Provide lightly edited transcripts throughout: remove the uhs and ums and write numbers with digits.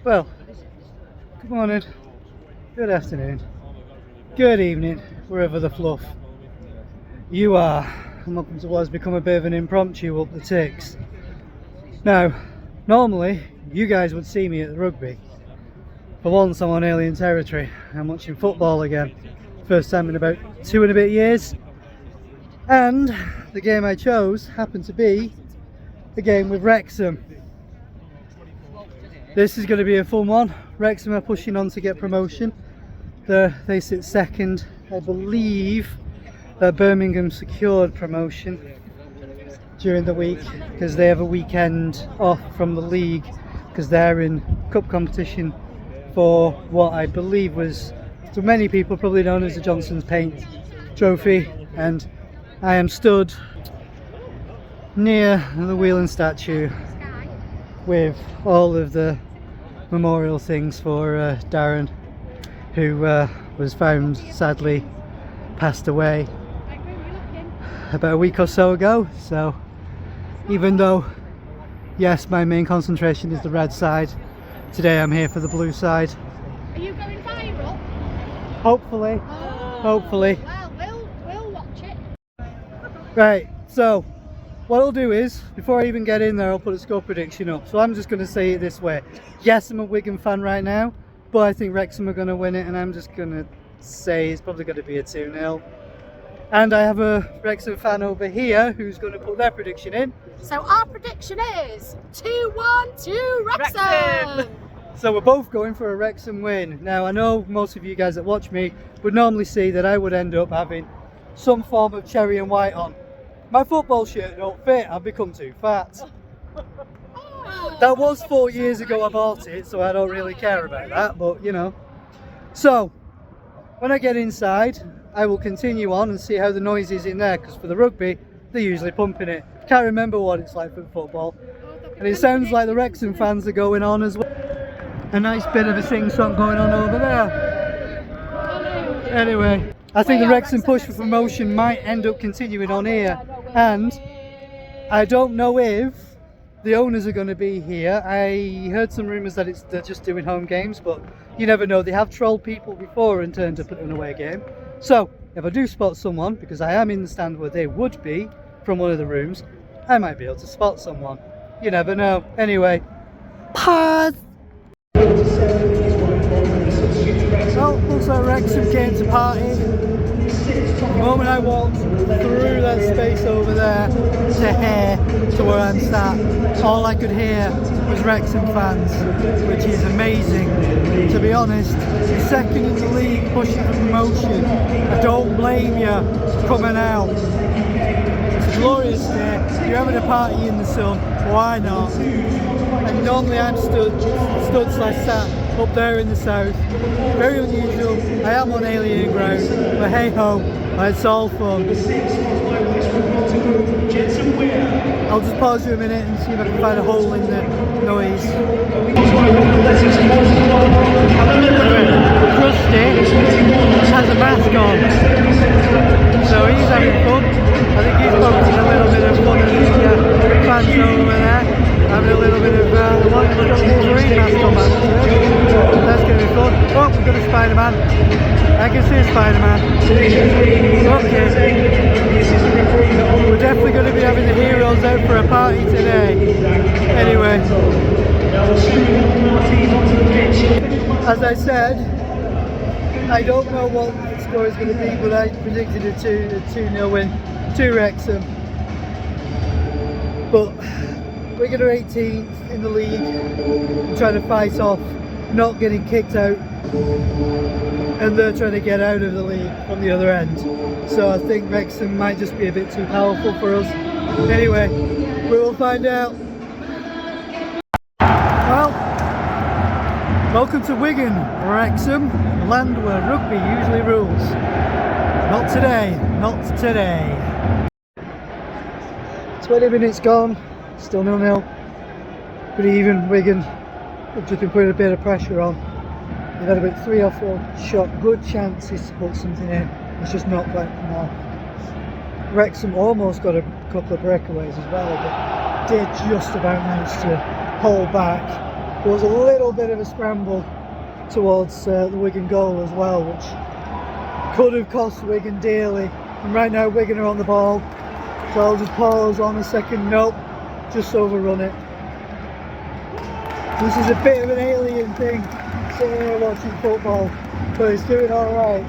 Well, good morning, good afternoon, good evening, wherever the fluff you are. And welcome to what has become a bit of an impromptu up the Tics. Now, normally you guys would see me at the rugby. For once I'm on alien territory. I'm watching football again. First time in about 2 and a bit years. And the game I chose happened to be the game with Wrexham. This is going to be a fun one. Wrexham are pushing on to get promotion. They sit second. I believe that Birmingham secured promotion during the week because they have a weekend off from the league because they're in cup competition for what I believe was, to many people, probably known as the Johnson's Paint Trophy. And I am stood near the Wiagn statue with all of the memorial things for Darren, who was found, sadly passed away about a week or so ago. So even though, yes, my main concentration is the red side, today I'm here for the blue side. Are you going viral? Hopefully. Hopefully. Well, we'll watch it. Right, so what I'll do is, before I even get in there, I'll put a score prediction up. So I'm just going to say it this way. Yes, I'm a Wigan fan right now, but I think Wrexham are going to win it, and I'm just going to say it's probably going to be a 2-0. And I have a Wrexham fan over here who's going to put their prediction in. So our prediction is 2-1 to Wrexham. So we're both going for a Wrexham win. Now I know most of you guys that watch me would normally see that I would end up having some form of cherry and white on. My football shirt don't fit, I've become too fat. That was 4 years ago I bought it, so I don't really care about that, but you know. So, when I get inside, I will continue on and see how the noise is in there, because for the rugby, they're usually pumping it. Can't remember what it's like for football. And it sounds like the Wrexham fans are going on as well. A nice bit of a sing-song going on over there. Anyway, I think the Wrexham push for promotion might end up continuing on here. And I don't know if the owners are going to be here. I heard some rumours that they're just doing home games, but you never know. They have trolled people before and turned up at an away game. So if I do spot someone, because I am in the stand where they would be from one of the rooms, I might be able to spot someone. You never know. Anyway, pause. Well, looks like Wrexham came to party. The moment I walked through that space over there to here, to where I'm sat, all I could hear was Wrexham fans, which is amazing. To be honest, second in the league, pushing for promotion. I don't blame you for coming out. It's a glorious day. You're having a party in the sun, why not? And normally I'm sat up there in the south. Very unusual. I am on alien ground, but hey ho, it's all fun. I'll just pause you a minute and see if I can find a hole in the noise. Krusty has a mask on, so he's having fun. I think he's poking a little bit of fun at the fans over there. Having a little bit of Wolverine mask on, that's going to be fun. Oh, we've got a Spider-Man. I can see a Spider-Man. Okay. We're definitely going to be having the heroes out for a party today. Anyway. As I said, I don't know what the score is going to be, but I predicted a 2-0 win to Wrexham. But Wigan are 18th in the league, trying to fight off not getting kicked out, and they're trying to get out of the league from the other end. So I think Wrexham might just be a bit too powerful for us. Anyway, we will find out. Well, welcome to Wigan, Wrexham, the land where rugby usually rules. Not today, not today. 20 minutes gone. Still 0-0, pretty even. Wigan have just been putting a bit of pressure on. They've had about 3 or 4 good chances to put something in. It's just not quite come off. Wrexham almost got a couple of breakaways as well, but did just about manage to hold back. There was a little bit of a scramble towards the Wigan goal as well, which could have cost Wigan dearly. And right now Wigan are on the ball, so I'll just pause on a second. Nope, just overrun it. This is a bit of an alien thing, sitting here watching football, but it's doing alright.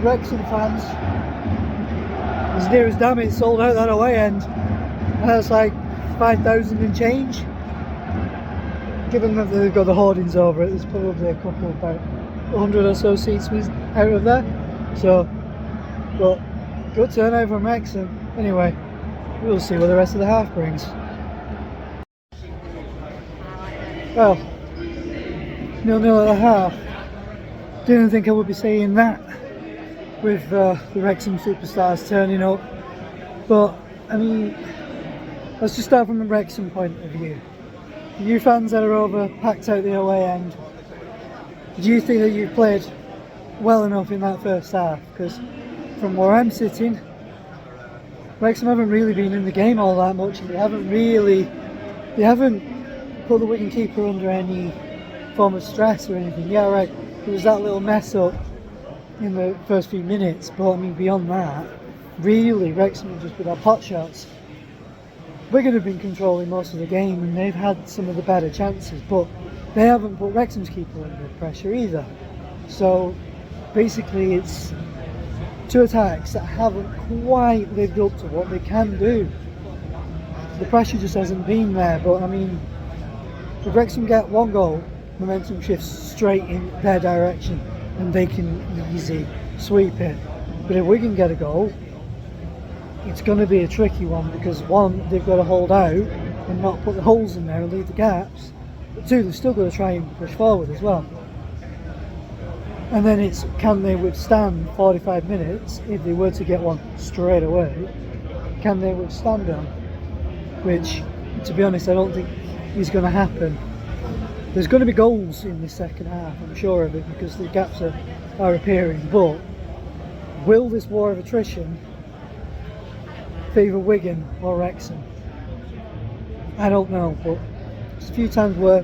Wrexham fans, as near as damn it, sold out that away end. That's like 5,000 and change. Given that they've got the hoardings over it, there's probably a couple, about 100 or so seats out of there. So, but good turnout from Wrexham. Anyway, we'll see what the rest of the half brings. Well, 0-0 at the half. Didn't think I would be saying that with the Wrexham superstars turning up. But, I mean, let's just start from the Wrexham point of view. You fans that are over, packed out the away end, do you think that you've played well enough in that first half? Because from where I'm sitting, Wrexham haven't really been in the game all that much, and they haven't put the Wigan keeper under any form of stress or anything. Yeah, right, there was that little mess up in the first few minutes, but I mean, beyond that, really, Wrexham have just put our pot shots. Wigan have been controlling most of the game, and they've had some of the better chances, but they haven't put Wrexham's keeper under pressure either. So basically it's two attacks that haven't quite lived up to what they can do. The pressure just hasn't been there, but I mean, if Wrexham get one goal, momentum shifts straight in their direction and they can easily sweep it. But if Wigan get a goal, it's going to be a tricky one, because one, they've got to hold out and not put the holes in there and leave the gaps, but two, they've still got to try and push forward as well. And then it's, can they withstand 45 minutes if they were to get one straight away? Can they withstand them? Which, to be honest, I don't think is going to happen. There's going to be goals in the second half, I'm sure of it, because the gaps are appearing, but will this war of attrition favour Wigan or Wrexham? I don't know, but there's a few times where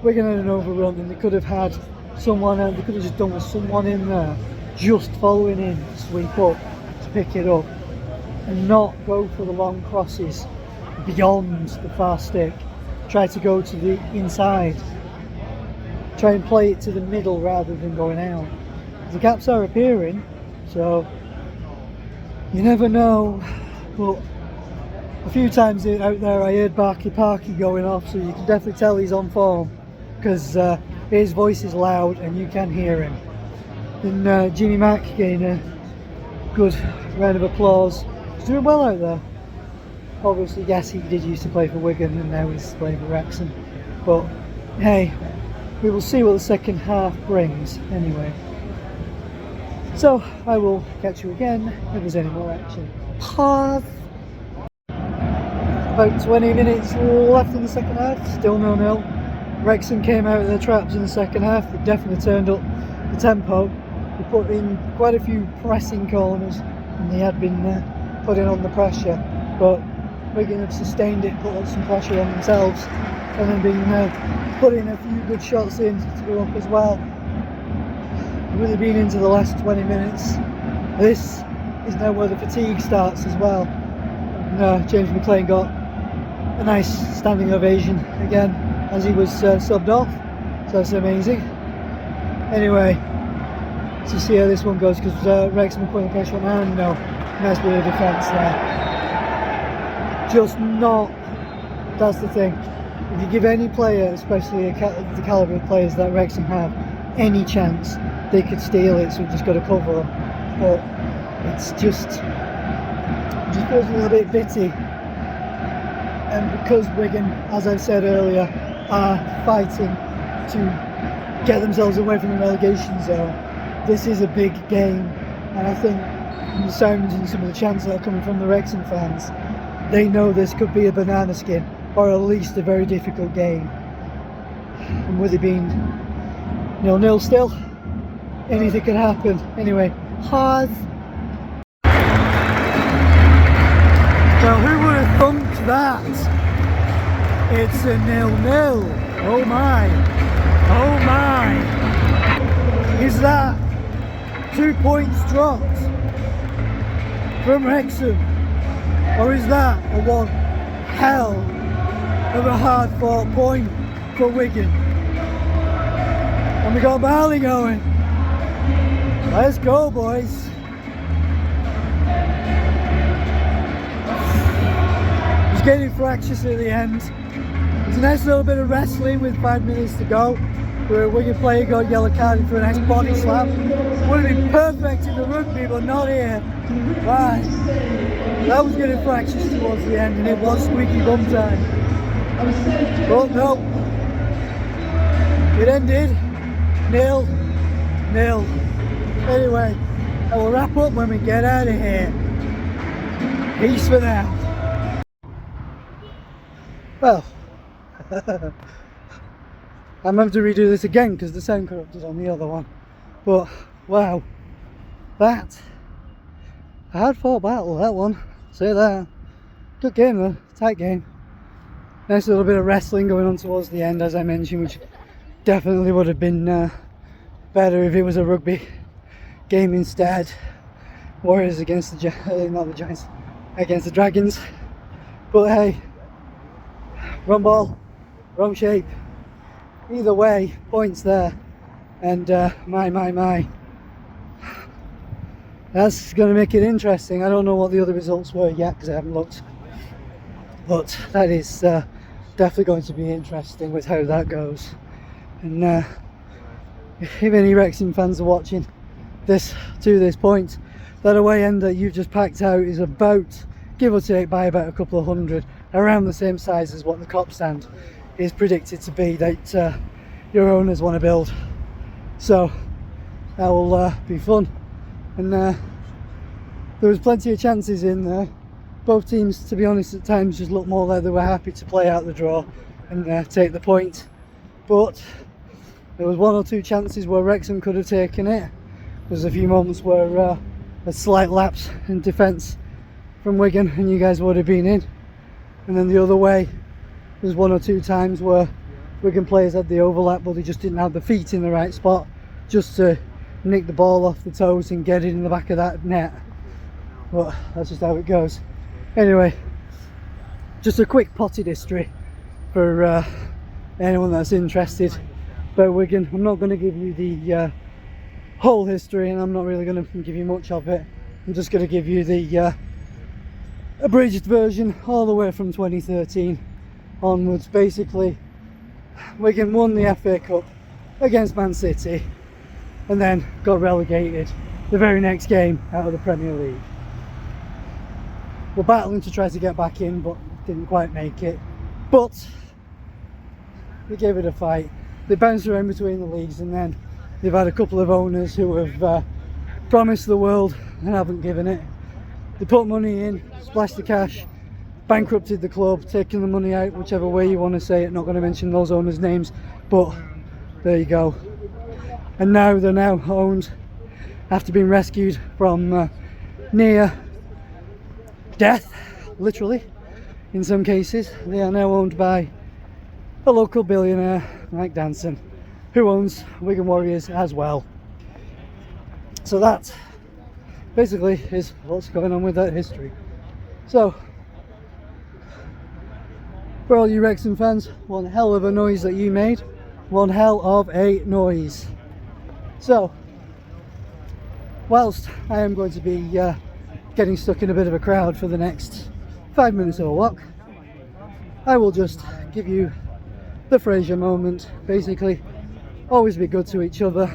Wigan had an overrun and they could have had someone, and they could have just done with someone in there just following in to sweep up, to pick it up, and not go for the long crosses beyond the far stick. Try to go to the inside, try and play it to the middle rather than going out. The gaps are appearing, so you never know. But a few times out there I heard Barky Parky going off, so you can definitely tell he's on form, because his voice is loud and you can hear him. And Jimmy Mack getting a good round of applause. He's doing well out there. Obviously, yes, he did used to play for Wigan and now he's playing for Wrexham. But hey, we will see what the second half brings anyway. So I will catch you again if there's any more action. Pause. About 20 minutes left in the second half, still 0-0. Wrexham came out of their traps in the second half. They definitely turned up the tempo. They put in quite a few pressing corners and they had been putting on the pressure, but Wigan have sustained it, put some pressure on themselves, and then been putting a few good shots in to go up as well. Really been into the last 20 minutes. This is now where the fatigue starts as well. And, James McLean got a nice standing ovation again as he was subbed off, so that's amazing. Anyway, to see how this one goes, because Wrexham are putting pressure on Aaron. No, nice bit of defence there. Just not, that's the thing. If you give any player, especially the calibre of players that Wrexham have, any chance, they could steal it, so we've just got to cover them. But it's it just feels a little bit bitty. And because Wigan, as I've said earlier, are fighting to get themselves away from the relegation zone, this is a big game. And I think from the sounds and some of the chants that are coming from the Wrexham fans, they know this could be a banana skin, or at least a very difficult game. And with it being 0-0 still, anything can happen. Anyway, pause. Now who would have thumped that? It's a 0-0. Oh my! Oh my! Is that 2 points dropped from Wrexham? Or is that a one hell of a hard fought point for Wigan? And we got Barley going. Let's go, boys. It's getting fractious at the end. There's a nice little bit of wrestling with 5 minutes to go, where a Wigan player got yellow carded for a nice body slam. Would have been perfect in the rugby, but not here. Right. That was getting fractious towards the end, and it was squeaky bum time. But no. It ended 0-0. Anyway, I will wrap up when we get out of here. Peace for now. Well, I'm having to redo this again because the sound corrupted on the other one. But wow, that a hard fought battle, that one. Say that. Good game though, tight game. Nice little bit of wrestling going on towards the end, as I mentioned, which definitely would have been better if it was a rugby game instead. Warriors against the not the Giants, against the Dragons. But hey, wrong ball, wrong shape. Either way, points there. And my, that's going to make it interesting. I don't know what the other results were yet because I haven't looked, but that is definitely going to be interesting with how that goes. And if any Wrexham fans are watching this to this point, that away end that you've just packed out is about, give or take, by about a couple of hundred, around the same size as what the Cop stand is predicted to be that your owners want to build. So that will be fun. And there was plenty of chances in there. Both teams, to be honest, at times just looked more like they were happy to play out the draw and take the point. But there was 1 or 2 chances where Wrexham could have taken it. There's a few moments where a slight lapse in defence from Wigan and you guys would have been in. And then the other way, there's 1 or 2 times where Wigan players had the overlap, but they just didn't have the feet in the right spot just to nick the ball off the toes and get it in the back of that net. But that's just how it goes. Anyway, just a quick potted history for anyone that's interested about Wigan. I'm not going to give you the whole history, and I'm not really going to give you much of it. I'm just going to give you the abridged version all the way from 2013 onwards. Basically, Wigan won the FA Cup against Man City and then got relegated the very next game out of the Premier League. We're battling to try to get back in, but didn't quite make it. But they gave it a fight. They bounced around between the leagues, and then they've had a couple of owners who have promised the world and haven't given it. They put money in, splashed the cash, bankrupted the club, taking the money out, whichever way you want to say it. Not going to mention those owners' names, but there you go. And now they're now owned, after being rescued from near death, literally, in some cases. They are now owned by a local billionaire, Mike Danson, who owns Wigan Warriors as well. So that basically is what's going on with that history. So for all you Wrexham fans, one hell of a noise that you made. One hell of a noise. So whilst I am going to be getting stuck in a bit of a crowd for the next 5 minutes of a walk, I will just give you the Fraser moment. Basically, always be good to each other.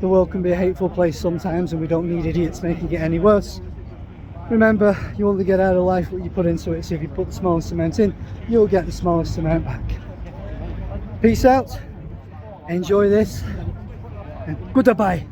The world can be a hateful place sometimes, and we don't need idiots making it any worse. Remember, you only get out of life what you put into it, so if you put the smallest amount in, you'll get the smallest amount back. Peace out, enjoy this, and goodbye.